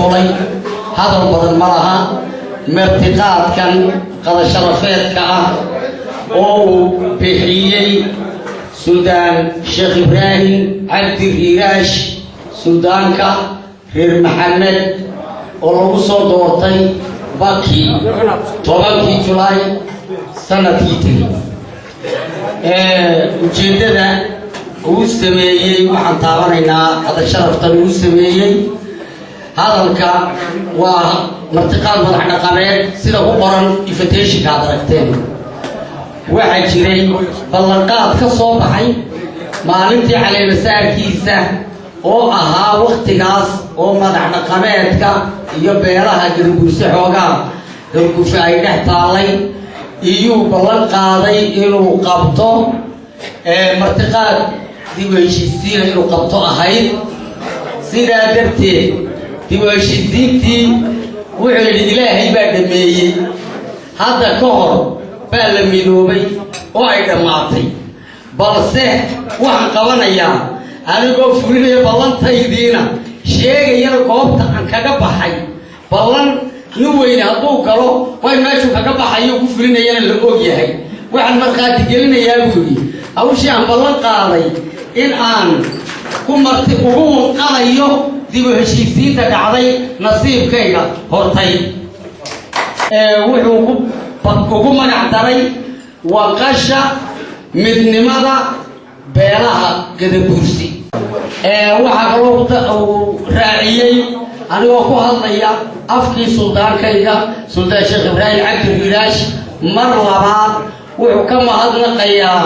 فلي هذا البدن مرها مرتقات كان قد شرفت كأ أو بحيي سلطان شيخ إبراهيم عبد الهراش سلطان كا غير محمد ولوصل دورتي باكي طبعاً جولاي سنة تيتي جدنا وسميي وحن طابرنا هذا شرف وسميي هذا الكا ومرتقال مدحنا قمير سيدا قرن يفتيش كادركتين واحد جري بلنقات كصوب حي maalintii caleemasaarkiisa oo ahaa waqtigaas oo madaxda qabeedka iyo beelaha Galguurse xoogaa Galguurse ay dhex taalay iyo ballan qaaday inuu qabto martiqaad dib u heshiisiin inuu qabto ahayd sidaa darteed dib u heshiisiintii wuxuu Ilaahay baa dhameeyay hadda ka hor baa la midoobay oo ay dhamaatay balse waxaan qabanayaa anigoo fulinaya ballantaydiina sheegayana goobta aan kaga baxay ballan nin weyn hadduu galo way meeshu kaga baxayo ku fulinayana la og yahay waxaan markaati gelinayaa buuri hawshii aan ballan qaaday in aan ku marti ugu qalayo dib u heshiisiinta dhacday nasiibkayga hortay wuxuu ugu magac daray waqasha midnimada beelaha Galguurse waxa kaloo raaciyay anigoo ku hadlaya afkii sultaankayga Sultaan Sheekh Ibraahim Cabdi Hiraash mar labaad wuxuu ka mahadnaqayaa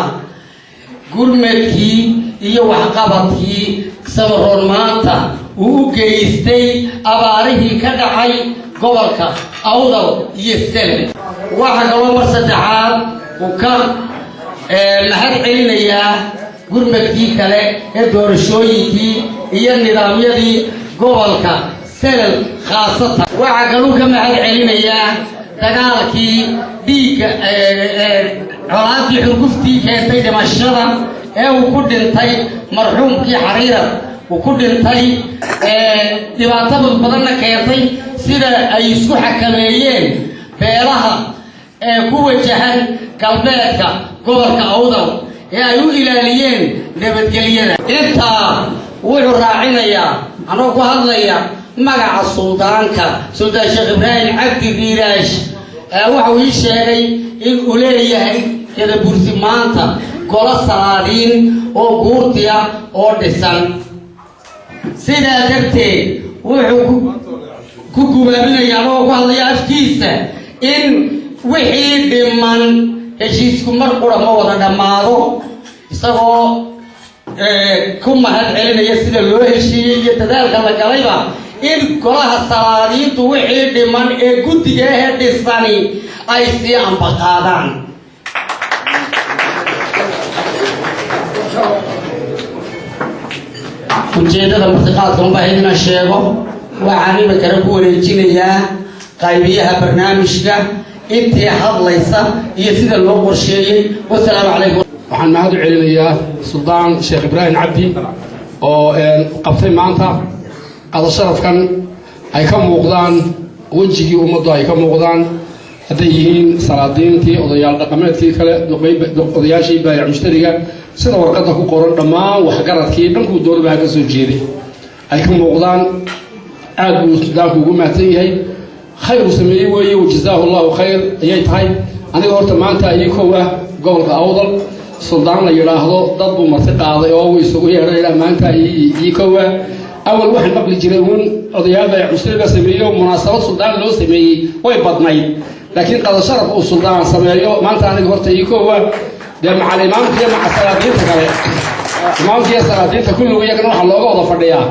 gurmadkii iyo waxqabadkii Samaroon maanta uu geystay abaarihii ka dhacay gobolka Awdal iyo Sanaag waxa kaloo mar saddexaad uu ka mahad celinayaa gurmadkii kale ee doorashooyinkii iyo nidaamyadii gobolka Sanaag khaasatan waxa kaloo ka mahad celinayaa dagaalkii dhiigga colaadii xurguftii keentay dhimashada ee uu ku dhintay marxuumkii Xariirad uu ku dhintay dhibaato badanna keentay sida ay isku xakameeyeen beelaha ku wajahan galbeedka gobolka Awdal ee ay u ilaaliyeen nabadgelyada intaa wuxuu raacinayaa anoo ku hadlaya magaca suldaanka Sultaan Sheekh Ibraahim Cabdi Hiraash waxa uu sheegay in uu leeyahay Galguurse maanta golo salaadiin oo guurtiya oo dhisan sidaa darteed wuxuu ku gubaabinayaa anoo ku hadlaya afkiisa in wixii dhiman heshiisku mar qura ma wada dhamaado isagoo ku mahad celinaya sida loo heshiiyay iyo dadaalka la galayba in golaha salaadiintu wixii dhiman ee guddiga ee dhisani ay sii ambaqaadaan ujeedada martiqaadka uma baahid inaan sheego waxaan imikana ku wareejinayaa qaybiyaha barnaamijka intii hadlaysa iyo sida loo qorsheeyay wassalaamu calaykum waxaan mahad celinayaa Sultaan Sheekh Ibraahim Cabdi oo qabtay maanta qada sharafkan ay ka muuqdaan wajigii ummaddu ay ka muuqdaan hadday yihiin salaadiintii odayaal dhaqameedkii kale odayaashii baayac mushtariga sida warqadda ku qoran dhammaan waxgaradkii dhankuu doonaba ka soo jeeday ay ka muuqdaan aad buu suldaanku ugu mahadsan yahay خير سميه ويه وجزاه الله خير أيها تاي أنا قلت ما أنت أيكوا قبل كأوضل سلطان لا يراهض ضب مرتقى هذا أو يسوي هذا ما أنت أيكوا أول واحد قبل يجرون أضيافة يشتري سميه ومناسبة سلطان لو سميه ويبطني لكن قد شرف السلطان سميه ما أنت أنا قلت أيكوا ده مع الإمام فيها مع السلاطين تكره الإمام فيها السلاطين كله ويجرون الله وضع فرديا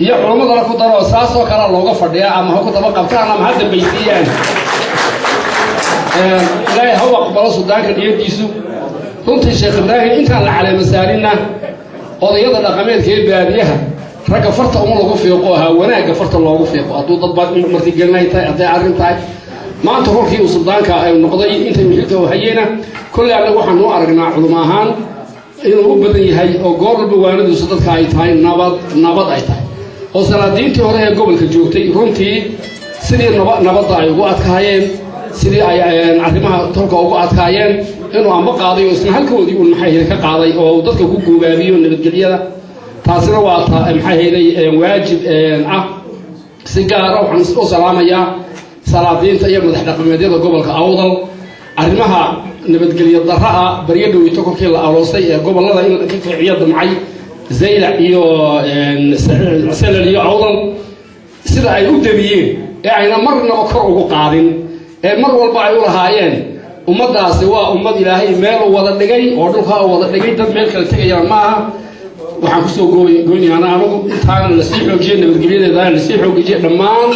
يا علماء الله كتر أساس وكلا الله فرديا أما هو كتب قبتنا ما حد بيسيان لا هو قبل السودان كدير يسوع كنت الشيخ إبراهيم أنت على مسارنا قضية الرقمية كيف بهذه ركفرت أمور الله في قوها وأنا كفرت الله في قوها ضبط من مرتجلنا يتأذى عرين تاج ما تروح في السودان كنقضي أنت مجلته وهينا كل على واحد نوع رجنا علماء إنه بدني هاي أو قرب وانا دوسدت كاي تاي نبض أي تاي salaadiintii hore ee gobolka joogtay runtii sidii nabadda ay ugu adkaayeen sidii ay arrimaha tolka ugu adkaayeen inuu amba qaaday oo isna halkoodii uu maxay ka qaaday oo dadka ku guubaabiyo nabadgelyada taasina waa maxay helay waajib ah si gaar ah waxaan isku salaamayaa salaadiinta iyo madax dhaqameedyada gobolka Awdal arrimaha nabadgelyo darraa bariya dhaweyto kolkii la aloosay ee gobolada in ka kiciyo damcay Zayla iyo Salal iyo Awdal sida ay u dabiyeen ee ayna marnaba kor ugu qaadin ee mar walba ay u lahaayeen ummadaasi waa ummad Ilaahay meel wada dhigay oo dhulka wada dhigay dad meel kala tagayaan maaha waxaan ku soo gooynaana anigu intaan la sii xoojiyay nabadgelyada la sii xoojiyay dhammaan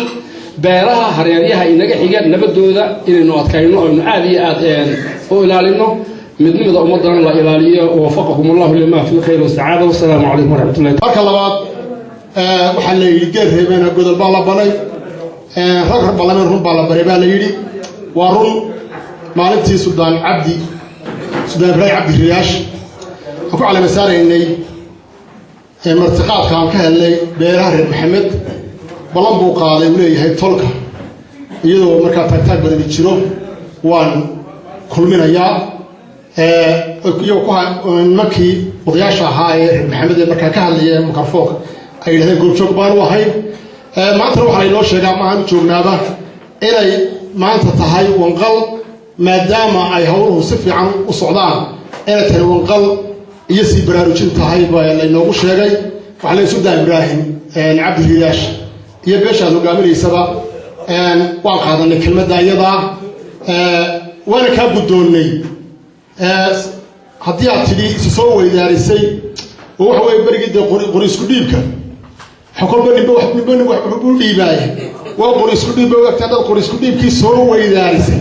beeraha hareeraha inaga xiga nabadooda inaynu adkayno oo aad iyo aad oo ilaalino midnimada ummadana la ilaaliyo wafaqakum Allah lima fi khayr wa sa'ada wa salaamu alaykum wa rahmatullahi marka labaad waxa la yiri geereebana godol baa la balay rag ballaman run baa la baray baa la yiri waa run maalintii Suldaan Ibrahim Cabdi Riyaash ku calaamad saareynay martiqaadka aan ka helnay beeraha reer Maxamed balan buu qaaday uu leeyahay tolka iyadoo markaa tagtaag badan jiro waan kulminayaa iyo ku markii odayaasha ahaa ee Maxamed markaa ka hadlayay mikrofoonka ay yiraahdeen goobjoog baan u ahay maanta waxa ay noo sheegaa ma aan joognaaba inay maanta tahay wanqal maadaama ay hawluhu si fiican u socdaan inay tahay wanqal iyo si baraarujin tahay baa la inoogu sheegay waxa la Suldaan Ibrahim Cabdi Riyaash iyo beeshaas hogaaminaysaba waan qaadanay kelmadda iyada waana ka guddoonnay haddii aad tidhi isu soo weydaarisay oo waxa weeye berigii dee qori isku dhiibka kolba ninba wax u dhiibaaya waa qori isku dhiibba ogagtaa dad qori isku dhiibkii soo weydaarisay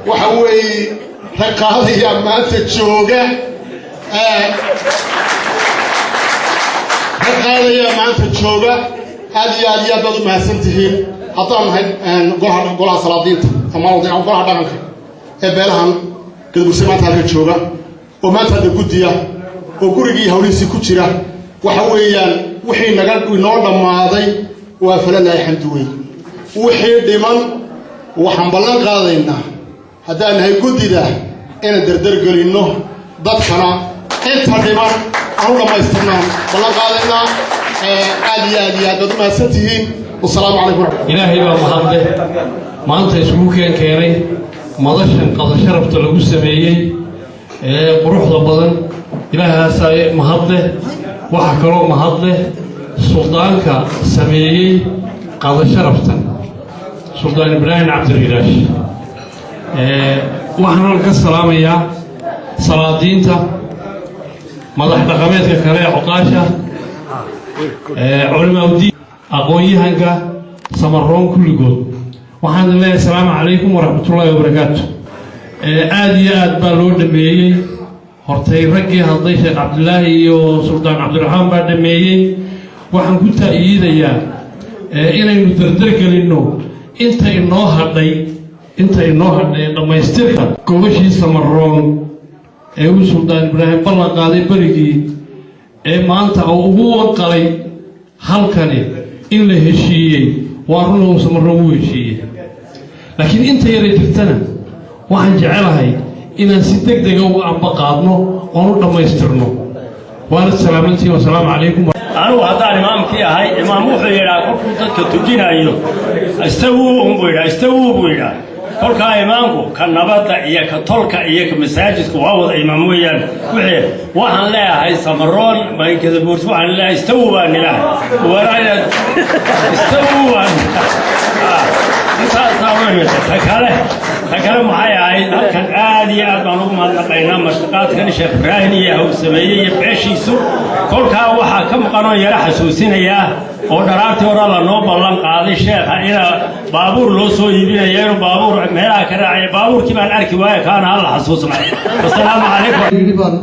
waxa weeye rag qaadaya maanta jooga rag qaadaya maanta jooga aad iyo aad baad u mahadsantihiin haddaan nahay golaha salaadiinta ama golaha dhaqanka ee beelahan gadaburse maanta halka jooga oo maanta hadda guddiya oo gurigii hawlihiisii ku jira waxa weeyaan wixii inoo dhammaaday waa falalahay xamdi weyn wixii dhiman waxaan ballan qaadaynaa haddaan nahay guddida inaan dardargelinno dadkana inta dhiman aan u dhammaystirnaan ballan qaadaynaa aad iyo aad baad u mahadsantihiin wasalaamu calaykum ilaahay baa mahadle maanta isugu keenay madashan qada sharafta lagu sameeyey quruxda badan ilaahaasay mahadle waxa kaloo mahadle suldaanka sameeyey qada sharafta Suldaan Ibrahim Cabdi Riyaash waxaan ka salaamayaa salaadiinta madax dhaqameedka kale ee Cuqaasha علماء أقوياء سمرون كل جود وحمد الله السلام عليكم ورحمة الله وبركاته آدي آد بالود مية هرتي رجع هالضيف عبد الله وسلطان عبد الرحمن بعد مية وحن كنت أيدا يا إن المتردك لأنه أنت إنه هذي لما يسترك كوشي سمرون سلطان إبراهيم بالله قاضي بريكي maanta oo ugu wanqalay halkani in la heshiiyey waa runuu samarro u heshiiyey laakiin inta yar jirtana waxaan jecelahay inaan si degdeg ah uga amba qaadno oo u dhameystirno waana salaamantii wa salaamu calaykum anu haddaan imaamkii ahay imaam wuxuu yidhaa kolkuu dadka tujinayo istawuu buu yidhaa kolkaa imaamku ka nabadda iyo ka tolka iyo ka masaajidka waa wada imaam weeyaan waxaan leeyahay samaroon gadabuurs waxaan leeyahay istawu baan ilahay waraayad istawu baan intaasaa weynaysa ta kale maxay ahayd halkan aad iyo aad baan ugu mahadnaqaynaa martiqaadkan Sheekh Ibrahim iyo haw sameeyey iyo beeshiisu kolkaa waxaa ka maqanoo yara xasuusinayaa oo dharaartii hore la noo ballan qaaday sheekha ina baabuur loo soo iibinayo inuu baabuur meelaha ka raacay baabuurkii baan arki waaya kaana hal xasuusnay assalaamu calaykum baan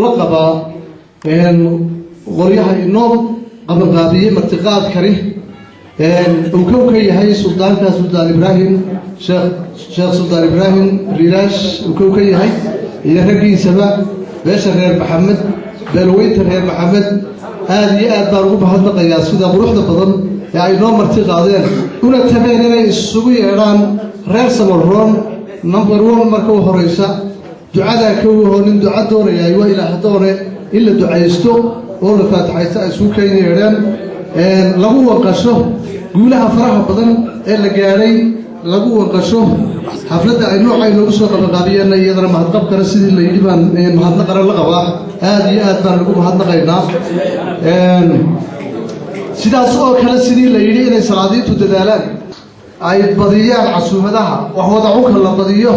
la qabaa qoryaha inoo qabanqaabiyey martiqaadkani uu ka yahay suldaanka Suldaan Ibrahim Sheekh Suldaan Ibrahim Riyaash uu ka yahay iyo raggiisaba beesha reer Maxamed beelweynta reer Maxamed aad iyo aad baan ugu mahadnaqayaa sida quruxda badan ay noo marti qaadeen una tabeen inay isugu yeedhaan reer Samaroon number 1 marka u horeysa ducada ka nin duca doonaya waa Ilaahay doone in la ducaysto oo la faatixaysto isu keenayeen lagu waqasho guulaha faraha badan ee la gaaray lagu waqasho xafladda ay noocay lagu soo qabanqaabiyeen iyadana mahadnaq kale sidii la yiri baan mahadnaq kale la qabaa aad iyo aad baan ugu mahadnaqaynaa sidaas oo kale sidii la yiri inay salaadiintu dadaalaan ay badiyaan casuumadaha wax wada cunka la badiyo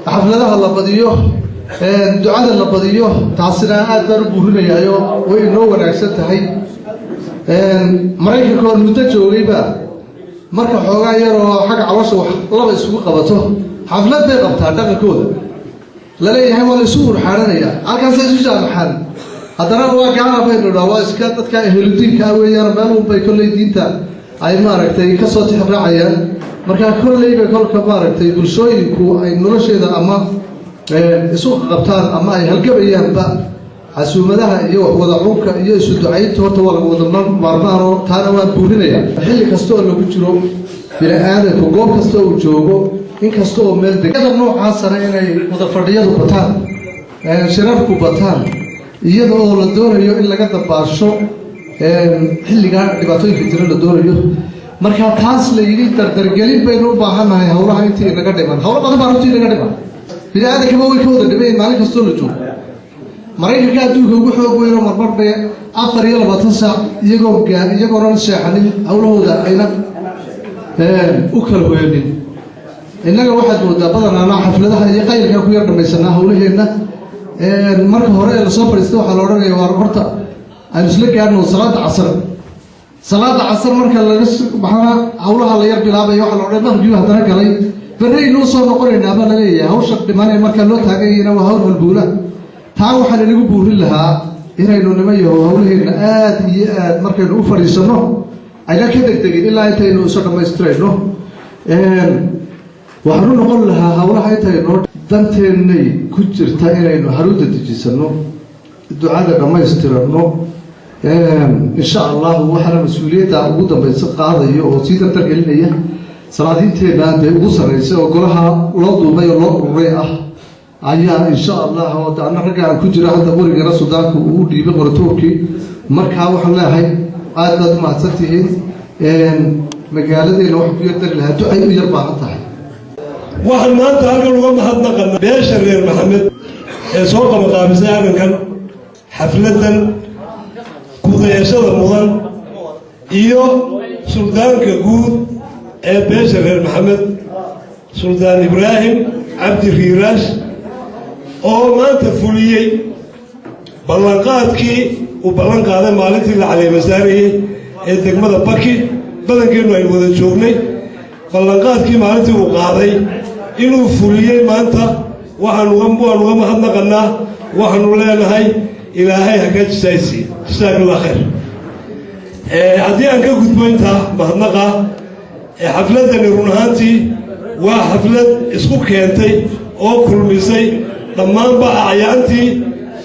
xafladaha la badiyo ducada la badiyo taasina aad baan u buurinayaayo way inoo wanaagsan tahay maraykanka oo muddo joogayba marka xoogaa yar oo xagga caloosha wax laba isugu qabato xaflad bay qabtaa dhaqankooda la leeyahay waa la isu urxaanaya halkaas ay isu jaamaxaan haddana waa gaana baynu dhaw waa iska dadka ehludiinka weeyaan meel walba kolley diinta ay maaragtay ka soo tixraacayaan marka kolleyba kolka maaragtay bulshooyinku ay nolosheeda ama isu qabtaan ama ay halgabayaanba casuumadaha iyo wax wada cunka iyo isu ducaynta horta waa lagu wada maarmaano taana waan buurinaya xilli kasta oo lagu jiro bini'aadamku goob kasta uu joogo in kasta oo meel degada noocaasana inay wada fadhiyadu bataan shirarku bataan iyada oo la doonayo in laga dabaasho xilliga dhibaatooyinka jira la doonayo marka taas la yiri dardargelin baynu u baahanahay hawlaha intii naga dhiman hawlo badan baa intii naga dhiman bini'aadamka way ka wada dhibeen maalin kasta oo la joogo maraykanka adduunka ugu xoog weyn oo marmar bay 24 saac iyagoo seexanin hawlahooda ayna u kala hoyanin innaga waxaad moodaa badanaa xafladaha iyo qaylka ku yar dhamaysanaa hawlaheena marka hore la soo fadhiistay waxa la oranayaa waa horta aan isla gaarno salaada casar marka laga baxana hawlaha la yar bilaabay waxa la oranayaa markii hadana galay barray loo soo noqonaynaa baa la leeyahay hawsha dhimanay marka loo taagayna waa hawl walbuula taa waxaa lagu buurin lahaa inaynu nimayo hawlaheena aad iyo aad markaynu u fadhiisano ayna ka degdegin ilaa intaynu isu dhammaystirayno waxaanu noqon lahaa hawlaha intaynu danteennay ku jirta inaynu haruuda dejisano ducada dhammaystirano insha allahu waxaana mas-uuliyadda ugu dambaysa qaadayo oo sii dardargelinaya salaadiinteenna bay ugu sarraysa oo golaha loo duubay oo loo ururay ah ayaa insha allah oo dadna ragga aan ku jira hadda warigana Suudaanku uu dhiibay qoratoobkii markaa waxaan leeyahay aad baad mahadsantihiin magaaladeena wax ku yardari lahaa ducay u yar baahan tahay waxaan maanta halkan uga mahadnaqanaa beesha reer maxamed ee soo qabanqaabisay arrinkan xafladan kudayashada mudan iyo suldaanka guud ee beesha reer maxamed suldaan Ibraahim Cabdi Riiraash oo maanta fuliyey ballanqaadkii uu ballan qaaday maalintii la caleemasaarayey ee degmada Baki badankeenu ay wada joognay ballanqaadkii maalintii uu qaaday inuu fuliyey maanta waxaan uga mahadnaqanaa waxaanu leenahay ilaahay ha ka jisaysi jazakallahu khayr haddii aan ka gudbo intaa mahadnaqa xafladani run ahaantii waa xaflad isku keentay oo kulmisay dhammaanba acyaantii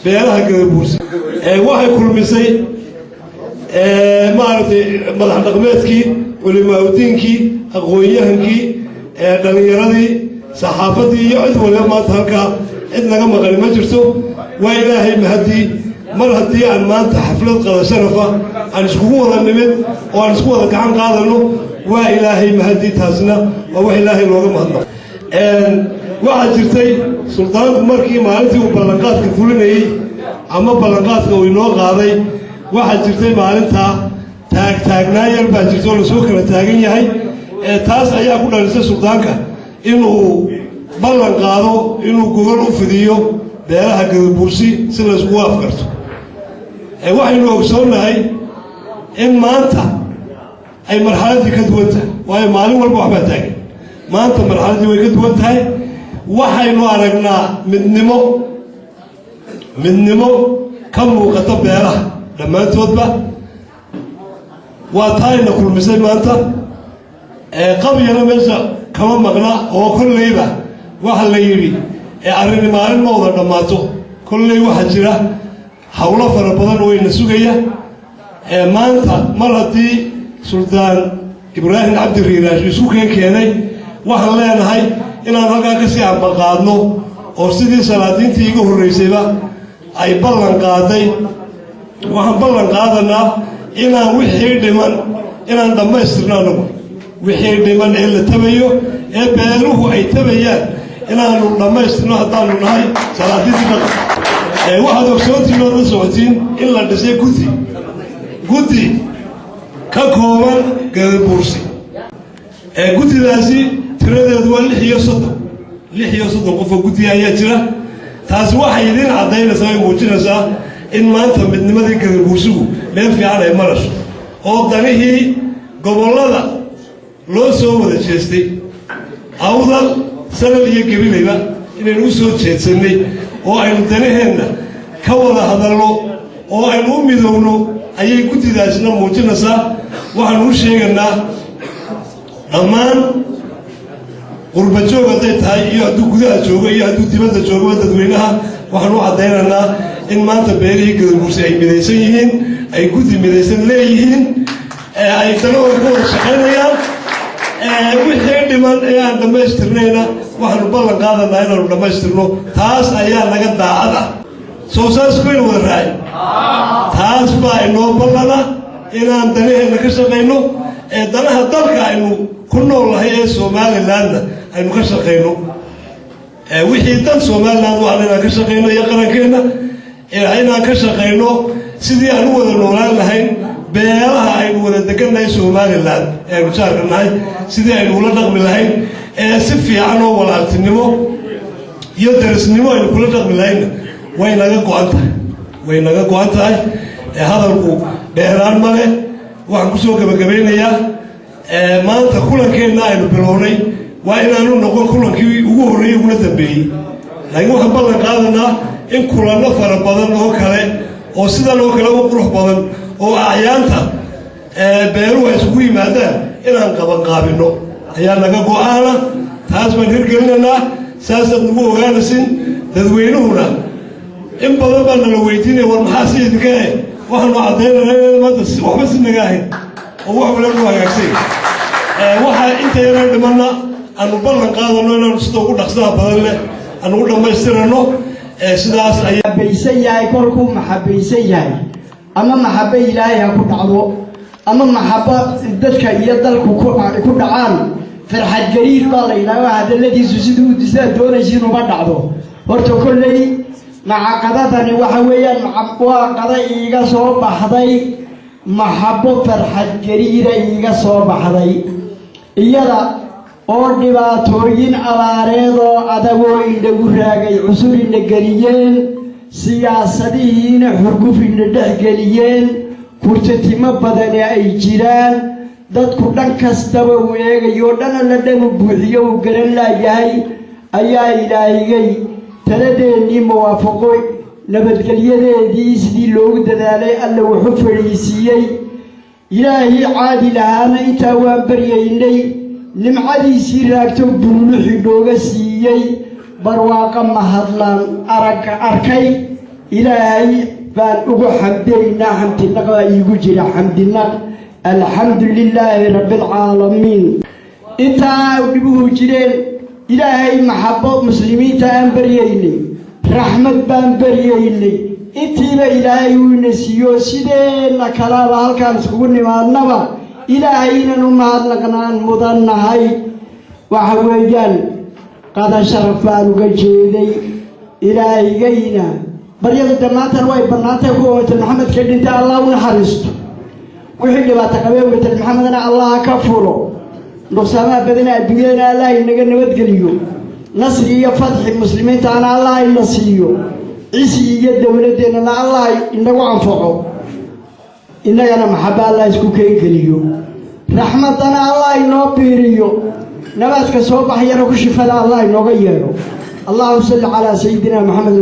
beelaha Gadabuursi waxay kulmisay maaragtay madax dhaqameedkii culimaadudiinkii aqoon-yahankii dhalinyaradii saxaafadii iyo cid waliba maanta halkaa cid naga maqani ma jirto waa ilaahay mahadii mar haddii aan maanta xaflad qada sharafa aan iskugu wada nimid oo aan isku wada gacan qaadano waa ilaahay mahadii taasna waa wax ilaahay looga mahadnaqo waxaa jirtay suldaanku markii maalintii uu ballanqaadka fulinayey ama ballanqaadka uu inoo qaaday waxaa jirtay maalintaa taagnaayar baa jirta oo lasoo kala taagan yahay taas ayaa ku dhalisay suldaanka inuu ballan qaado inuu gogol u fidiyo beelaha Gadabuursi si la isku afkarto waxaynu ogsoonnahay in maanta ay marxaladii ka duwan tahay waayo maalin walba waxbaa taagan maanta marxaladii way ka duwan tahay waxaynu aragnaa midnimo ka muuqata beelaha dhammaantoodba waa taayna kulmisay maanta qabyana meesha kama maqna oo kolleyba waxa la yidhi arrini maalin ma wada dhammaato kolley waxaa jira hawlo fara badan oo ina sugaya maanta mar haddii suldaan ibraahim cabdi riiraash isu keenay waxaan leenahay inaan halkaa kasii ambaqaadno oo sidii salaadiintii iga horreysayba ay ballan qaaday waxaan ballan qaadanaa inaan wixii dhiman inaan dhammaystirno anagu wixii dhiman ee la tabayo ee beeluhu ay tabayaan inaanu dhammaystirno haddaanu nahay salaadiintii dhaqan waxaad ogsoontiin oo la socotiin in la dhisay guddi ka kooban gadabuursi guddidaasi tiradeedu waa 6 qofoo guddi ayaa jira taasi waxay idin caddaynaysaa ay muujinaysaa in maanta midnimadii gadabuursigu meel fiican ay marayso oo danihii gobollada loo soo wada jeestay awdal sanal iyo gabilayba inaynu u soo jeedsannay oo aynu danaheenna ka wada hadalno oo aynu u midowno ayay guddidaasina muujinaysaa waxaanu u sheegaynaa dhammaan qurba joog hadday tahay iyo hadduu gudaha joogo iyo hadduu dibadda joogo dadweynaha waxaan u caddaynaynaa in maanta beelihii gadabuursi ay midaysan yihiin ay guddi midaysan leeyihiin ay danahooda ka wada shaqaynayaan wixii dhiman ee aan dhammaystirnayna waxaanu ballan qaadanaa inaanu dhammaystirno taas ayaa naga daacad ah soo saas baynu wada raacay taas baa inoo ballana inaan danaheenna ka shaqayno ee danaha dalka aynu ku nool nahay ee somalilandna aynu ka shaqayno wixii dan somaliland waxaan inaan ka shaqayno iyo qarankeenna inaan ka shaqayno sidii aan u wada noolaan lahayn beelaha aynu wada degannahay somaliland ee aynu jaarka nahay sidii aynu ula dhaqmi lahayn ee si fiican oo walaaltinimo iyo darisnimo aynu kula dhaqmi lahaynna way naga go-an tahay hadalku dheeraan ma leh waxaan kusoo gabagabaynayaa maanta kulankeenna aynu bilownay waa inaanu noqon kulankii ugu horreeyey uguna dambeeyey laakiin waxaan ballan qaadanaa in kulanno fara badan oo kale oo sidan oo kale u qurux badan oo acyaanta beeluhu ay isugu yimaadaan inaan qabanqaabinno ayaa naga go-aana taas baan hirgelinaynaa saasaad nagu ogaanaysin dadweynuhuna in badan baa nala weydiinaya war maxaa si idinka waxaanu caddaynana maanta waxba si naga ahayn oo wax wala nu hagaagsay waxaa inta yaraan dhimanna aanu ballan qaadano inaanu sida ugu dhaqsaha badan leh aanu u dhammaystirano sidaas ayaa baysan yahay kolkuu maxabaysan yahay ama maxabo ilaahay ha ku dhacdo ama maxabo dadka iyo dalku ku dhacaan farxad gariir baa la yidhahdaa hadalladiisu siduu sidaad doonaysiin uma dhacdo horta kolley macaqadadani waxa weeyaan waa qada iiga soo baxday maxabo farxad gariira iiga soo baxday iyada oo dhibaatooyin abaareed oo adagoo indhagu raagay cusurina geliyeen siyaasadihiina xurgufina dhex geliyeen kurtatimo badane ay jiraan dadku dhan kastaba uu eegayo dhana la dhanu buuxiyo uu garan laayahay ayaa ilaahigay taladeennii muwaafaqo nabadgelyadeedii sidii loogu dadaalay alla wuxuu fadhiisiiyey ilaahii caadi lahaana intaa waan baryaynay nimcadiisii raagto buuluxi nooga siiyey barwaaqo mahadlaan arkay ilaahay baan ugu xamdaynaa xamdinaq baa iigu jira xamdinaq alxamdu lilaahi rabbialcaalamiin intaa dhibuhu jireen ilaahay maxabo muslimiinta aan baryaynay raxmad baan baryaynay intiiba ilaahay uu ina siiyo sideenna kalaaba halkaan iskugu nimaadnaba ilaahay inaan u mahadnaqnaan mudannahay waxa weeyaan qada sharaf baan uga jeeday ilaahigayna baryada dhammaantan way bannaantay kuwa watal maxamed ka dhintay allah u naxariisto wixii dhibaato qabeen watal maxamedna allah ka fulo nuqsaamaha badana adduunyadana allah inaga nabadgeliyo nasri iyo fadxi muslimiintaana allah ina siiyo cisi iyo dowladeennana allah inagu anfaco innagana maxaba allah isku keengeliyo raxmadana allah inoo biiriyo nabaadka soo baxayana ku shifada allah inooga yeedho allahuma salli calaa sayidina maxamed